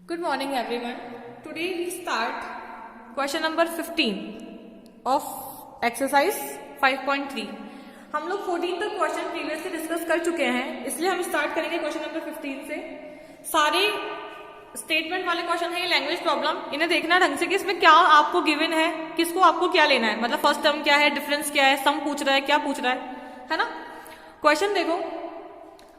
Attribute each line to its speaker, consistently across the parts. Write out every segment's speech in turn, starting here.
Speaker 1: Good morning everyone. Today we start question number 15 of exercise 5.3. हम लोग 14 तक question previously discuss कर चुके हैं, इसलिए हम स्टार्ट करेंगे क्वेश्चन नंबर 15 से। सारे स्टेटमेंट वाले क्वेश्चन है, ये लैंग्वेज प्रॉब्लम, इन्हें देखना ढंग से कि इसमें क्या आपको गिवन है, किसको आपको क्या लेना है, मतलब फर्स्ट टर्म क्या है, डिफरेंस क्या है, सम पूछ रहा है, क्या पूछ रहा है ना। क्वेश्चन देखो,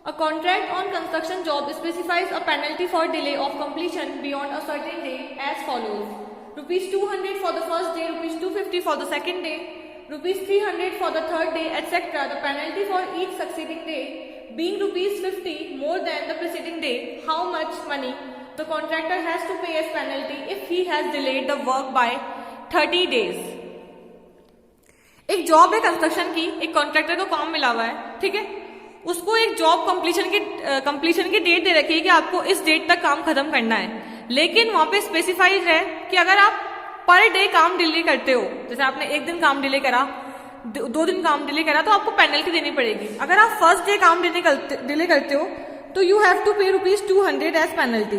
Speaker 1: a contract on construction job specifies a penalty for delay of completion beyond a certain day as follows: rupees 200 for the first day, rupees 250 for the second day, rupees 300 for the third day, etc. The penalty for each succeeding day being rupees 50 more than the preceding day, how much money the contractor has to pay as penalty if he has delayed the work by 30 days? एक job है construction की, एक contractor को काम मिला हुआ है, ठीक है, उसको एक जॉब कंप्लीशन की डेट दे रखी है कि आपको इस डेट तक काम खत्म करना है, लेकिन वहां पे स्पेसिफाइड है कि अगर आप पर डे काम डिले करते हो, जैसे आपने एक दिन काम डिले करा, 2 दिन काम डिले करा, तो आपको पेनल्टी देनी पड़ेगी। अगर आप फर्स्ट डे काम डिले करते हो तो you have to pay rupees 200 as penalty,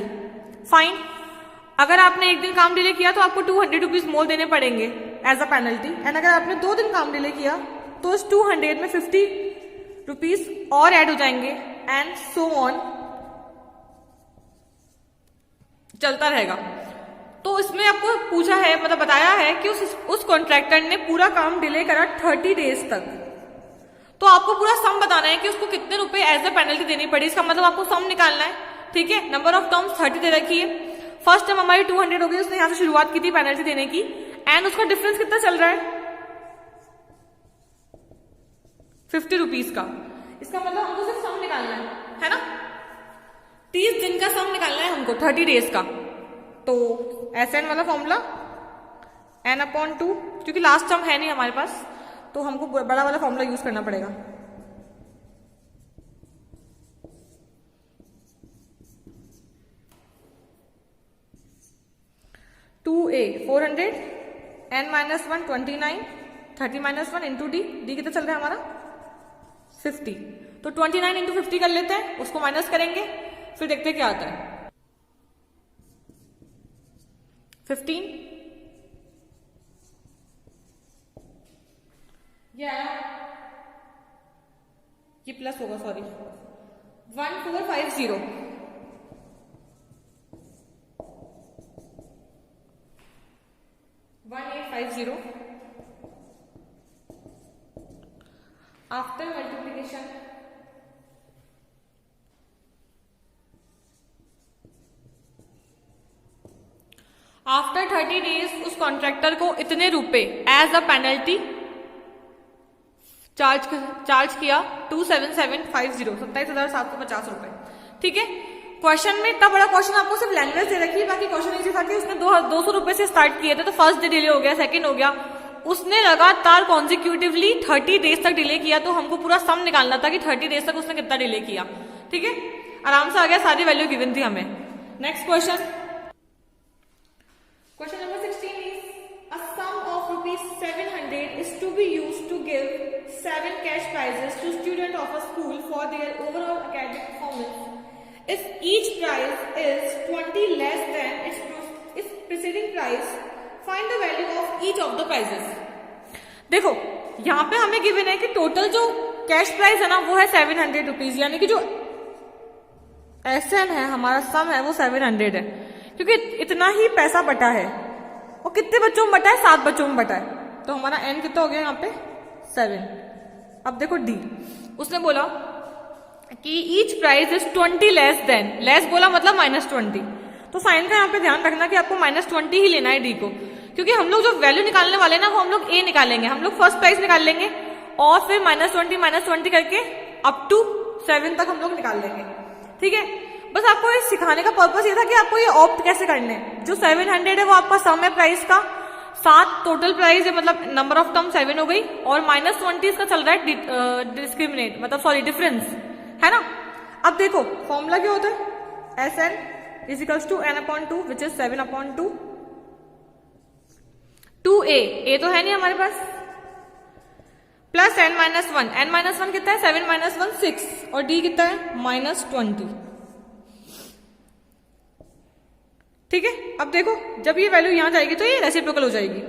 Speaker 1: fine. अगर आपने एक दिन काम डिले किया तो आपको 200 रुपीज मोर देने पड़ेंगे एज अ पेनल्टी, एंड अगर आपने 2 दिन काम डिले किया तो उस 200 में 50 रुपीज और ऐड हो जाएंगे, एंड सो ऑन चलता रहेगा। तो इसमें आपको पूछा है, मतलब बताया है कि उस कॉन्ट्रैक्टर ने पूरा काम डिले करा 30 डेज तक, तो आपको पूरा सम बताना है कि उसको कितने रुपए एज अ पेनल्टी देनी पड़ी। इसका मतलब आपको सम निकालना है, ठीक है। नंबर ऑफ टर्म्स 30 दे रखी है, फर्स्ट टर्म हमारी 200 हो गई, उसने यहां से शुरुआत की थी पेनल्टी देने की, एंड उसका डिफरेंस कितना चल रहा है 50 रुपीज का। इसका मतलब हमको सिर्फ सम निकालना है ना, 30 दिन का सम निकालना है हमको 30 डेज का। तो SN वाला फॉर्मूला n/2, क्योंकि लास्ट टर्म है नहीं हमारे पास तो हमको बड़ा वाला फॉर्मूला यूज करना पड़ेगा। To A 400, n-1 29, 30 - 1 into D कितना चल रहा है हमारा 50, तो 29 इंटू 50 कर लेते हैं, उसको माइनस करेंगे, फिर देखते हैं क्या आता है। 15 ये प्लस होगा, sorry, 1450 1850 after multiplication after 30 days उस कॉन्ट्रैक्टर को इतने रुपए एज अ पेनल्टी चार्ज किया 27750, 27,750 रुपए, ठीक है। क्वेश्चन में इतना बड़ा क्वेश्चन आपको सिर्फ लैंग्वेज दे रखी है, बाकी क्वेश्चन इजी था कि उसने 200 रुपए से स्टार्ट किए थे, तो फर्स्ट डे डिले हो गया, सेकंड हो गया, उसने लगातार कॉन्जिक्यूटिवली 30 डेज तक डिले किया, तो हमको पूरा सम निकालना था कि 30 डेज तक उसने कितना डिले किया, ठीक है। आराम से आ गया, सारी वैल्यू गिवन थी हमें। Next question number 16 is a sum of rupees 700 is to be used to give 7 cash prizes to student of a school for their overall academic performance. If each prize is 20 less than its preceding price, find the value of each of the prizes. देखो यहां पे हमें given है कि total जो cash price है ना वो है 700 रुपीज, यानी कि जो SN है हमारा सम है वो 700 है, क्योंकि इतना ही पैसा बटा है, और कितने बच्चों में बटा है 7 बच्चों में बटा है, तो हमारा N कितना हो गया यहाँ पे 7। अब देखो D, उसने बोला कि each price is 20 less then, less बोला मतलब -20, तो साइन का यहाँ पे ध्यान रखना कि आपको -20 ही लेना है D को, क्योंकि हम लोग जो वैल्यू निकालने वाले ना वो हम लोग A निकालेंगे, हम लोग फर्स्ट प्राइस निकाल लेंगे और फिर -20 करके अप टू 7 तक हम लोग निकाल लेंगे, ठीक है। बस आपको ये सिखाने का पर्पस ये था कि आपको ये ऑप्ट कैसे करने हैं। जो 700 है वो आपका सम है प्राइस का, 7 टोटल प्राइस है, मतलब नंबर ऑफ टर्म 7 हो गई, और -20 का चल रहा है डिस्क्रिमिनेट, मतलब सॉरी डिफरेंस, है ना। अब देखो फॉर्मूला क्या होता है, SN = n/2 which is 7/2, 2a तो है नहीं हमारे पास, प्लस n-1, n-1 कितना है 7 - 1 6, और D कितना है -20। ठीक है, अब देखो जब ये वैल्यू यहां जाएगी तो ये रेसिप्रोकल हो जाएगी।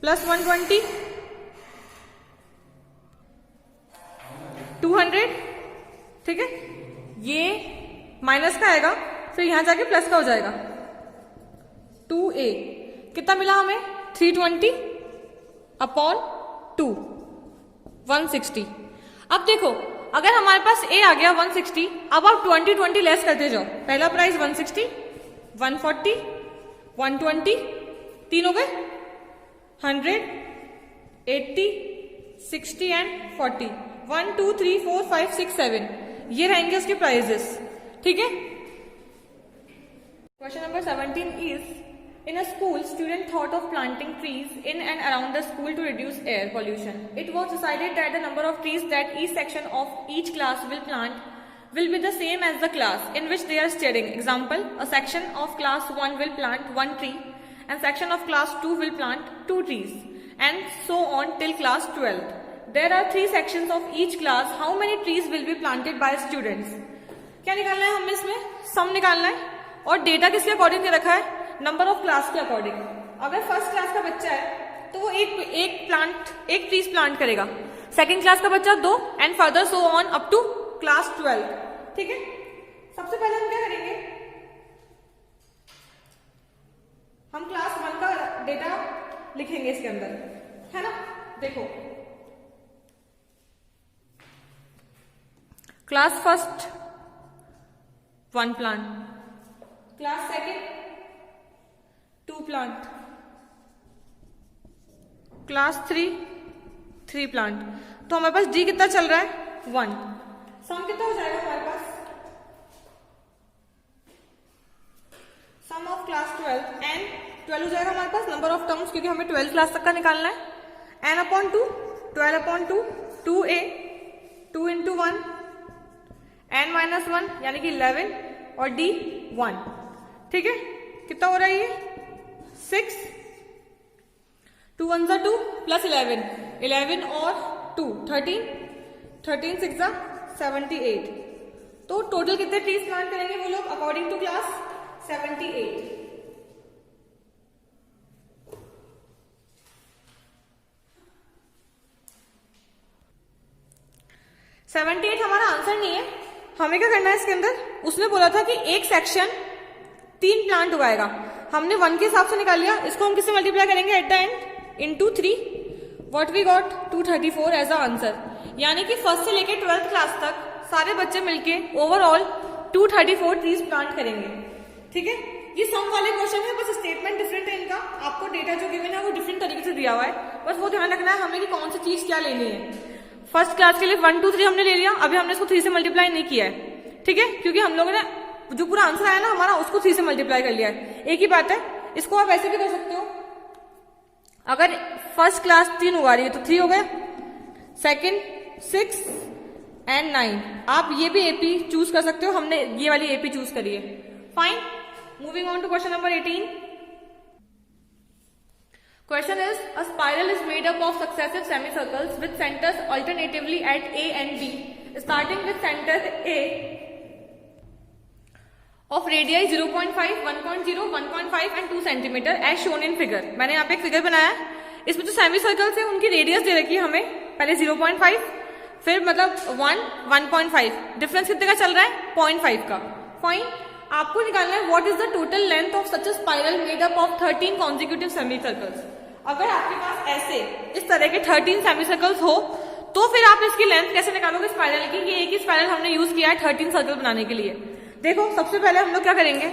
Speaker 1: प्लस 120 200, ठीक है, ये माइनस का आएगा फिर यहां जाके प्लस का हो जाएगा। 2a कितना मिला हमें 320 अपॉन 2 160। अब देखो अगर हमारे पास a आ गया 160, अब आप 20 लेस करते जाओ। पहला प्राइस 160 140 120 तीन हो गए 100 80 60 एंड 40 1 2 3 4 5 6 7 ये रहेंगे उसके प्राइजेस। ठीक है, question number 17 is in a school student thought of planting trees in and around the school to reduce air pollution. It was decided that the number of trees that each section of each class will plant will be the same as the class in which they are studying. Example, a section of class 1 will plant 1 tree and section of class 2 will plant 2 trees and so on till class 12. There are 3 sections of each class. How many trees will be planted by students? क्या निकालना है हमें इसमें? सम निकालना है और data किसके according दे रखा है? नंबर ऑफ क्लास के अकॉर्डिंग। अगर फर्स्ट क्लास का बच्चा है तो वो एक ट्रीज प्लांट करेगा, सेकंड क्लास का बच्चा 2 and further so on up to class 12। ठीक है, सबसे पहले हम क्या करेंगे, हम क्लास 1 का डेटा लिखेंगे इसके अंदर, है ना। देखो class first 1 plant, class second 2 plant, class 3 plant. तो हमारे पास डी कितना चल रहा है 1। सम कितना हो जाएगा हमारे पास, सम ऑफ क्लास 12 एन 12 हो जाएगा हमारे पास नंबर ऑफ टर्म्स, क्योंकि हमें 12 क्लास तक का निकालना है। N upon 2 12 upon 2 2a 2 into 1 N minus 1 यानी कि 11 और डी 1। ठीक है, कितना हो रहा है ये 6 2 1 2 प्लस 11 और 2 13 6 78। तो टोटल कितने ट्रीज प्लांट करेंगे वो लोग अकॉर्डिंग टू क्लास 78। हमारा आंसर नहीं है, हमें क्या करना है इसके अंदर। उसने बोला था कि एक सेक्शन 3 प्लांट उगाएगा, हमने 1 के हिसाब से निकाल लिया, इसको हम किससे मल्टीप्लाई करेंगे at the end into 3। What we got 234 as a answer, यानी कि फर्स्ट से लेके 12th क्लास तक सारे बच्चे मिलके ओवरऑल 234 ट्रीज प्लांट करेंगे। ठीक है, ये सम वाले क्वेश्चन है, बस स्टेटमेंट डिफरेंट है इनका, आपको डेटा जो गिवन है वो डिफरेंट तरीके से दिया हुआ है, बस वो ध्यान रखना है हमें कि कौन सी चीज क्या लेनी है। फर्स्ट क्लास के लिए 1 2 3 हमने ले लिया, अभी हमने इसको 3 से मल्टीप्लाई नहीं किया है। ठीक है, क्योंकि हम लोगों ने जो पूरा आंसर आया ना हमारा उसको 3 से मल्टीप्लाई कर लिया है। एक ही बात है, इसको आप ऐसे भी कर सकते हो, अगर फर्स्ट क्लास 3 उगा रही है तो 3 हो गया, सेकंड 6 एंड 9। आप ये भी एपी चूज कर सकते हो, हमने ये वाली एपी चूज करी है। Fine, moving on to question number 18। Question is, a spiral is made up of successive semicircles with centers alternatively at A and B, starting with center A of radii 0.5, 1.0, 1.5 and 2 centimeter as shown in figure। मैंने यहाँ पे एक figure बनाया है, इसमें जो semi circles है उनकी रेडियस दे रखी है हमें, पहले 0.5 फिर मतलब 1 1.5, डिफरेंस कितने का चल रहा है 0.5 का। फाइन, आपको निकालना है what is the total length of such a spiral made up of 13 consecutive semi circles. अगर आपके पास ऐसे इस तरह के 13 सेमी सर्कल्स हो तो फिर आप इसकी लेंथ कैसे निकालोगे स्पाइरल की। ये एक ही स्पाइरल हमने यूज किया है 13 सर्कल बनाने के लिए। देखो सबसे पहले हम लोग क्या करेंगे,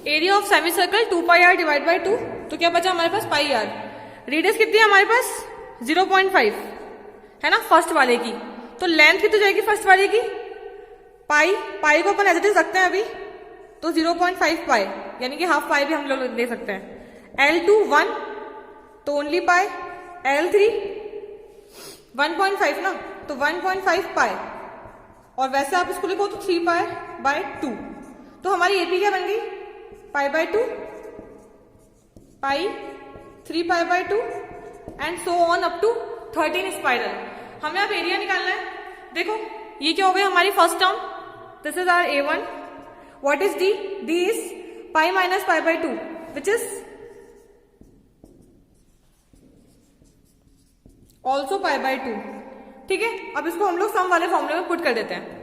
Speaker 1: area of semi circle 2 pi R divide by 2, तो क्या बचा हमारे पास पाई आर। रेडियस कितनी है हमारे पास 0.5 है ना फर्स्ट वाले की, तो लेंथ कितनी जाएगी फर्स्ट वाले की पाई को अपन एज इट इज रखते हैं अभी, तो 0.5 पाई यानी कि हाफ पाई भी हम लोग ले सकते हैं। L2 1 तो ओनली पाई, L3 1.5 ना तो 1.5 पाई, और वैसे आप इसको लिखो तो 3 पाई बाय 2। तो हमारी एपी क्या बन गई pi by 2 pi 3 pi by 2 and so on up to 13 spiral. हमें अब एरिया निकालना है। देखो ये क्या हो गई हमारी first term, this is our A1। What is D? D is pi minus pi by 2 which is also pi by 2। ठीक है, अब इसको हम लोग सम वाले फॉर्मूले में पुट कर देते हैं।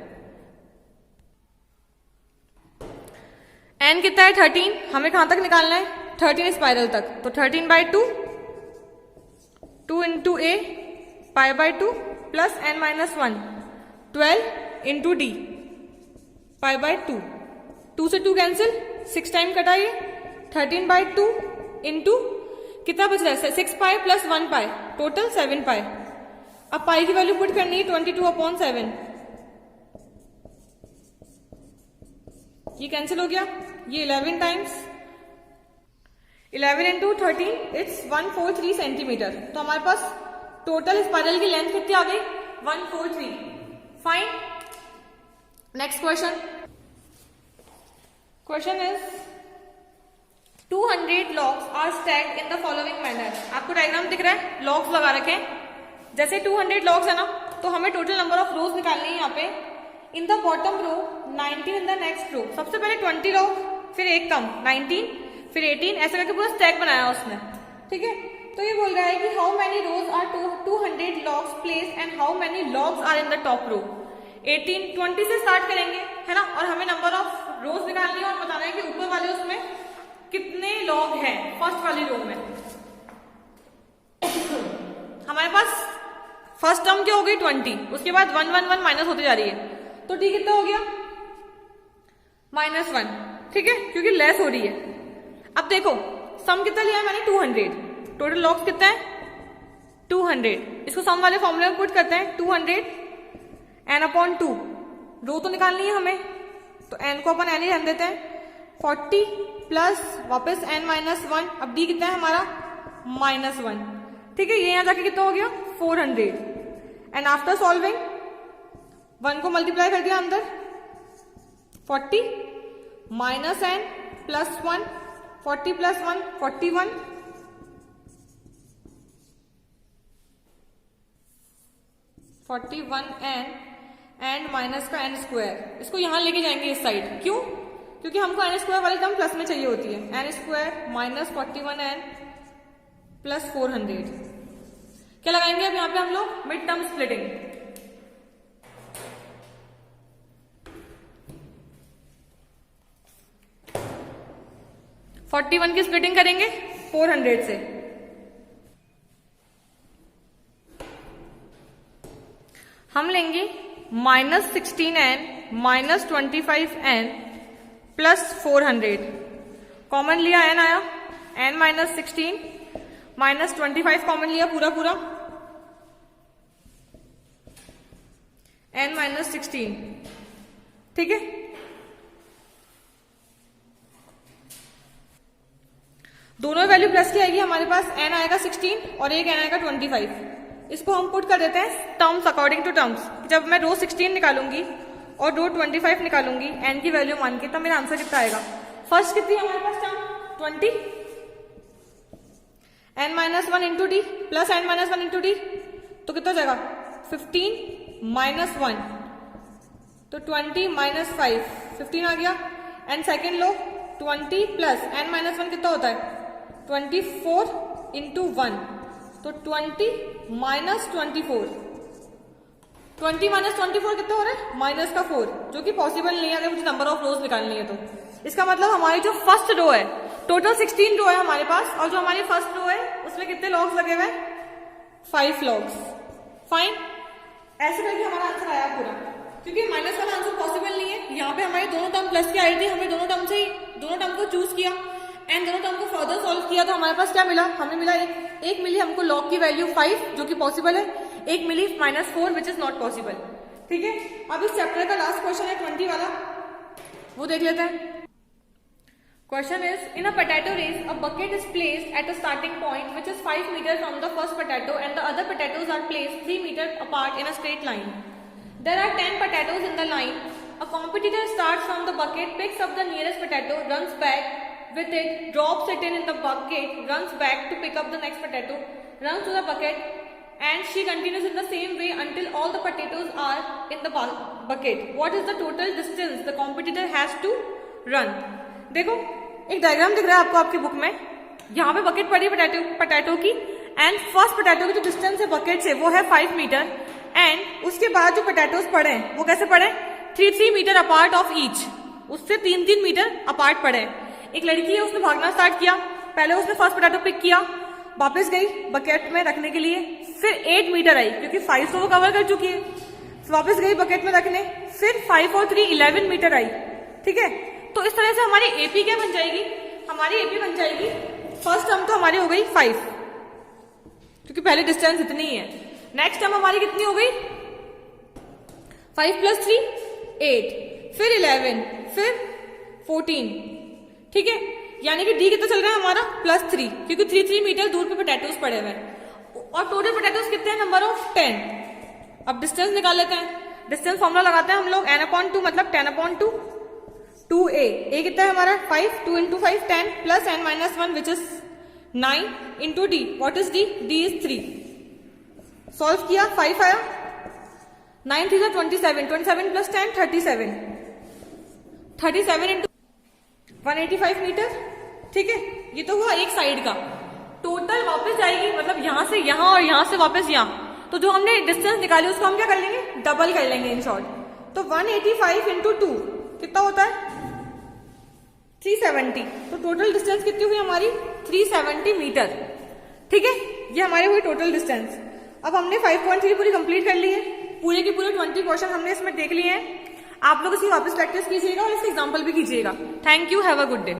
Speaker 1: n कितना है 13, हमें कहां तक निकालना है 13 स्पाइरल तक, तो 13 by 2 2 into A pi by 2 plus n minus 1 12 into D pi by 2, 2 से 2 कैंसिल, 6 टाइम कटा ये, 13 बाई 2 इंटू कितना बच रहा है 6 पाई प्लस 1 पाई, टोटल 7 पाई। अब पाई की वैल्यू पुट करनी है 22/7, ये कैंसिल हो गया, ये 11 टाइम्स 11 इंटू 13 इट्स 143 सेंटीमीटर। तो हमारे पास टोटल स्पाइरल की लेंथ कितनी आ गई 143। Fine, next question. Question is 200 logs are stacked in the following manner. आपको डायग्राम दिख रहा है, लॉग्स लगा रखे हैं। जैसे 200 लॉग्स है ना, तो हमें टोटल नंबर ऑफ रोज निकालनी है यहाँ पे। In the bottom row 19 in the next row, सबसे पहले 20 लॉग, फिर एक कम 19, फिर 18, ऐसे करके पूरा स्टैक बनाया उसने। ठीक है, तो ये बोल रहा है कि how many rows are 200 logs place and how many logs are in the top row. 18 20 से स्टार्ट करेंगे है ना, और हमें नंबर ऑफ रोज निकालनी है और बताना है कि ऊपर वाले उसमें कितने लॉग हैं फर्स्ट वाली रो में। हमारे पास फर्स्ट टर्म क्या हो गई 20, उसके बाद 1 1 1 माइनस होती जा रही है, तो D कितना हो गया -1। ठीक है, क्योंकि लेस हो रही है। अब देखो सम कितना लिया है मैंने 200, टोटल लॉग्स कितना है 200। इसको सम वाले फॉर्मूले में पुट करते हैं 200 n/2, रो तो निकालनी है हमें, तो n को अपन n ही रहने देते हैं। 40 प्लस वापस n माइनस 1, अब D कितना है हमारा -1। ठीक है, ये यहां जाके कितना हो गया 400 एंड आफ्टर सॉल्विंग 1 को मल्टीप्लाई कर दिया अंदर, 40 minus n plus 1, 40 plus 1 41, 41n and minus का n स्क्वायर। इसको यहां लेके जाएंगे इस साइड, क्यों? क्योंकि हमको n स्क्वायर वाली टर्म प्लस में चाहिए होती है। n square minus 41n plus 400। क्या लगाएंगे अब यहाँ पे हम लोग मिड टर्म स्प्लिटिंग। 41 की स्प्लिटिंग करेंगे 400 से, हम लेंगे -16n minus 25n plus 400। Common लिया n आया, n माइनस 16 माइनस 25 कॉमन लिया पूरा पूरा, n माइनस 16। ठीक है, दोनों वैल्यू प्लस की आएगी हमारे पास, n आएगा 16 और एक n आएगा 25। इसको हम पुट कर देते हैं टर्म्स अकॉर्डिंग टू टर्म्स। जब मैं रो 16 निकालूंगी और रो 25 निकालूंगी n की वैल्यू मान के, तब मेरा आंसर कितना आएगा। फर्स्ट कितनी है हमारे पास term 20, n minus 1 into D plus n minus 1 into D, तो कितना हो जाएगा 15 माइनस 1, तो 20 माइनस 5 15 आ गया। And second low 20 plus n minus 1 कितना होता है 24 इंटू 1, तो 20 माइनस 24, 20 माइनस 24 कितना हो रहा है माइनस का 4, जो कि पॉसिबल नहीं है अगर मुझे नंबर ऑफ रोज निकालनी है। तो इसका मतलब हमारी जो फर्स्ट रो है, टोटल 16 रो है हमारे पास, और जो हमारी फर्स्ट रो है उसमें कितने लॉग्स लगे हुए हैं 5 लॉग्स। फाइन, ऐसे करके हमारा आंसर आया पूरा, क्योंकि माइनस वाला आंसर पॉसिबल नहीं है। यहाँ पे हमारी दोनों टर्म प्लस की आई थी, हमने दोनों टर्म को चूज किया एंड दोनों टर्म को फर्दर सॉल्व किया, तो हमारे पास क्या मिला, हमें मिला एक मिली हमको लॉग की वैल्यू 5 जो कि पॉसिबल है, एक मिली -4 विच इज नॉट पॉसिबल। ठीक है, अब इस चैप्टर का लास्ट क्वेश्चन है 20 वाला, वो देख लेते हैं। Question is, in a potato race, a bucket is placed at a starting point which is 5 meters from the first potato and the other potatoes are placed 3 meters apart in a straight line. There are 10 potatoes in the line. A competitor starts from the bucket, picks up the nearest potato, runs back with it, drops it in the bucket, runs back to pick up the next potato. runs to the bucket and she continues in the same way until all the potatoes are in the bucket. What is the total distance the competitor has to run? देखो एक diagram दिख रहा है आपको आपकी book में, यहाँ पे बकेट पड़ी पोटैटो की एंड फर्स्ट पोटैटो की जो डिस्टेंस है बकेट से वो है 5 मीटर एंड उसके बाद जो पोटैटोज पड़े हैं वो कैसे पड़े 3 मीटर अपार्ट ऑफ ईच, उससे 3 मीटर अपार्ट पड़े। एक लड़की है उसने भागना स्टार्ट किया, पहले उसने फर्स्ट पोटैटो पिक किया, वापस गई बकेट में रखने के लिए, फिर 8 मीटर आई क्योंकि 5 तो वो कवर कर चुकी है, वापस गई बकेट में रखने, फिर 5 और 3 11 मीटर आई। ठीक है, तो इस तरह से हमारी एपी क्या बन जाएगी, हमारी एपी बन जाएगी फर्स्ट टर्म तो हमारी हो गई 5 क्योंकि पहले डिस्टेंस इतनी ही है। नेक्स्ट टर्म हमारी कितनी हो गई 5 + 3 8, फिर 11, फिर 14। ठीक है, यानी कि डी कितना चल रहा है हमारा +3 क्योंकि 3 मीटर दूर पे पोटैटोज पड़े हुए हैं और टोटल पोटैटोज कितने हैं नंबर ऑफ 10। अब डिस्टेंस निकाल लेते हैं, डिस्टेंस फॉर्मूला लगाते हैं हम लोग n/2 मतलब 10/2 2a, a कितना है हमारा 5, 2 × 5 10 plus n-1 which is 9 into D, what is D, D is 3। Solve किया 5 आया, 9 3 27, 27 + 10 37, 37 इंटू 185 मीटर। ठीक है, ये तो हुआ एक साइड का, टोटल वापस जाएगी मतलब यहां से यहां और यहां से वापस यहां, तो जो हमने डिस्टेंस निकाली उसको हम क्या कर लेंगे डबल कर लेंगे इन शॉर्ट। तो 185 इंटू 2 कितना होता है 370, तो टोटल डिस्टेंस कितनी हुई हमारी 370 मीटर। ठीक है, ये हमारे हुई टोटल डिस्टेंस। अब हमने 5.3 पूरी कंप्लीट कर ली है, पूरे के पूरे 20 क्वेश्चन हमने इसमें देख लिए हैं। आप लोग इसकी वापस प्रैक्टिस कीजिएगा और इसके एग्जाम्पल भी कीजिएगा। Thank you, have a good day.